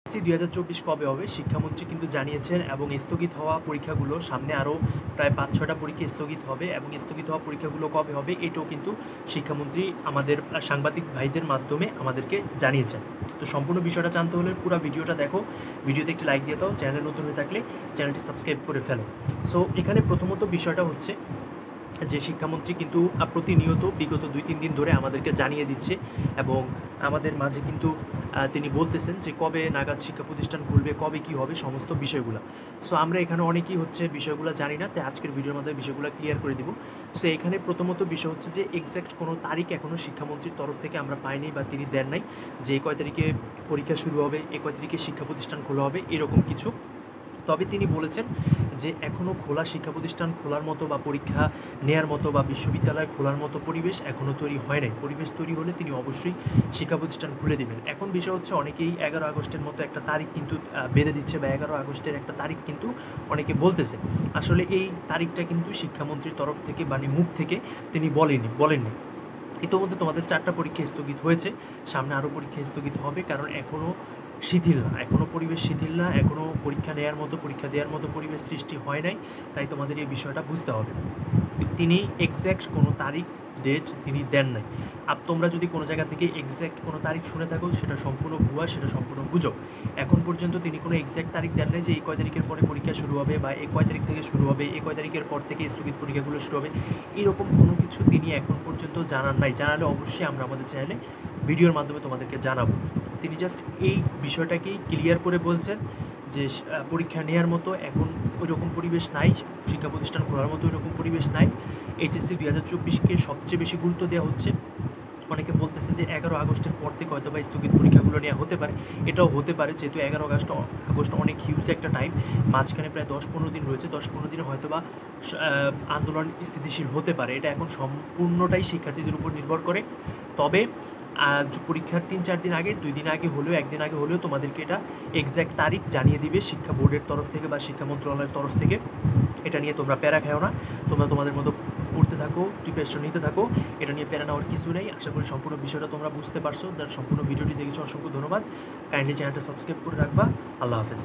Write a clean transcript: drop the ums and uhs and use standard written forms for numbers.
SSC 2024 কবে হবে শিক্ষামন্ত্রী কিন্তু জানিয়েছেন, এবং স্থগিত হওয়া পরীক্ষাগুলো সামনে আরও প্রায় 5-6টা পরীক্ষা স্থগিত হবে, এবং স্থগিত হওয়া পরীক্ষাগুলো কবে হবে এটাও কিন্তু শিক্ষামন্ত্রী আমাদের সাংবাদিক ভাইদের মাধ্যমে আমাদেরকে জানিয়েছেন। তো সম্পূর্ণ বিষয়টা জানতে হলে পুরো ভিডিওটা দেখো, ভিডিওতে একটি লাইক দিয়ে দাও, চ্যানেল নতুন হয়ে থাকলে চ্যানেলটি সাবস্ক্রাইব করে ফেলো। সো এখানে প্রথমত বিষয়টা হচ্ছে যে শিক্ষামন্ত্রী কিন্তু প্রতিনিয়ত বিগত 2-3 দিন ধরে আমাদেরকে জানিয়ে দিচ্ছে, এবং আমাদের মাঝে কিন্তু তিনি বলতেছেন যে কবে নাগাদ শিক্ষা প্রতিষ্ঠান খুলবে, কবে কি হবে সমস্ত বিষয়গুলো। সো আমরা এখানে অনেকেই হচ্ছে বিষয়গুলো জানি না, তাই আজকের ভিডিওর মধ্যে বিষয়গুলো ক্লিয়ার করে দিব। সো এখানে প্রথমত বিষয় হচ্ছে যে এক্স্যাক্ট কোনো তারিখ এখনও শিক্ষামন্ত্রীর তরফ থেকে আমরা পাইনি বা তিনি দেন নাই যে কয় তারিখে পরীক্ষা শুরু হবে, কয় তারিখে শিক্ষা প্রতিষ্ঠান খোলা হবে এরকম কিছু। তবে তিনি বলেছেন যে এখনও খোলা শিক্ষা প্রতিষ্ঠান খোলার মতো বা পরীক্ষা নেয়ার মতো বা বিশ্ববিদ্যালয় খোলার মতো পরিবেশ এখনও তৈরি হয় নাই। পরিবেশ তৈরি হলে তিনি অবশ্যই শিক্ষা প্রতিষ্ঠান খুলে দেবেন। এখন বিষয় হচ্ছে অনেকেই 11 আগস্টের মতো একটা তারিখ কিন্তু বেঁধে দিচ্ছে, বা 11 আগস্টের একটা তারিখ কিন্তু অনেকে বলতেছে। আসলে এই তারিখটা কিন্তু শিক্ষামন্ত্রীর তরফ থেকে মানে মুখ থেকে তিনি বলেননি। ইতোমধ্যে তোমাদের 4টা পরীক্ষা স্থগিত হয়েছে, সামনে আরও পরীক্ষা স্থগিত হবে, কারণ এখনও শিথিল না, এখনও পরিবেশ শিথিল না, এখনও পরীক্ষা নেওয়ার মতো পরীক্ষা দেওয়ার মতো পরিবেশ সৃষ্টি হয় নাই। তাই তোমাদের এই বিষয়টা বুঝতে হবে। তিনি এক্স্যাক্ট কোনো তারিখ ডেট তিনি দেন নাই। আর তোমরা যদি কোনো জায়গা থেকে এক্স্যাক্ট কোনো তারিখ শুনে থাকো সেটা সম্পূর্ণ ভুয়া, সেটা সম্পূর্ণ গুজব। এখন পর্যন্ত তিনি কোনো এক্স্যাক্ট তারিখ দেন নাই যে এই কয় তারিখের পরে পরীক্ষা শুরু হবে, বা এই কয় তারিখ থেকে শুরু হবে, এই কয় তারিখের পর থেকে স্থগিত পরীক্ষাগুলো শুরু হবে, এরকম কোনো কিছু তিনি এখন পর্যন্ত জানান নাই। জানালে অবশ্যই আমরা আমাদের চ্যানেলে ভিডিওর মাধ্যমে তোমাদেরকে জানাবো। তিনি জাস্ট এই বিষয়টাকেই ক্লিয়ার করে বলছেন যে পরীক্ষা নেওয়ার মতো এখন ওই রকম পরিবেশ নাই, শিক্ষা প্রতিষ্ঠান খোলার মতো ওই রকম পরিবেশ নাই। এইচএসসি 2024কে সবচেয়ে বেশি গুরুত্ব দেওয়া হচ্ছে। অনেকে বলতেছে যে 11 আগস্টের পর থেকে হয়তো বা স্থগিত পরীক্ষাগুলো নেওয়া হতে পারে। এটাও হতে পারে, যেহেতু 11 আগস্ট অনেক হিউজ একটা টাইম, মাঝখানে প্রায় 10-15 দিন রয়েছে। 10-15 দিনে হয়তো বা আন্দোলন স্থিতিশীল হতে পারে। এটা এখন সম্পূর্ণটাই শিক্ষার্থীদের উপর নির্ভর করে। তবে পরীক্ষার 3-4 দিন আগে, 2 দিন আগে হলেও, 1 দিন আগে হলেও তোমাদেরকে এটা এক্স্যাক্ট তারিখ জানিয়ে দিবে শিক্ষা বোর্ডের তরফ থেকে বা শিক্ষা মন্ত্রণালয়ের তরফ থেকে। এটা নিয়ে তোমরা প্যারা খাও না, তোমরা তোমাদের মতো পড়তে থাকো, প্রিপারেশন নিতে থাকো, এটা নিয়ে প্যারা নেওয়ার কিছু নেই। আশা করি সম্পূর্ণ বিষয়টা তোমরা বুঝতে পারছো। যারা সম্পূর্ণ ভিডিওটি দেখেছো অসংখ্য ধন্যবাদ। কাইন্ডলি চ্যানেলটা সাবস্ক্রাইব করে রাখবা। আল্লাহ হাফেজ।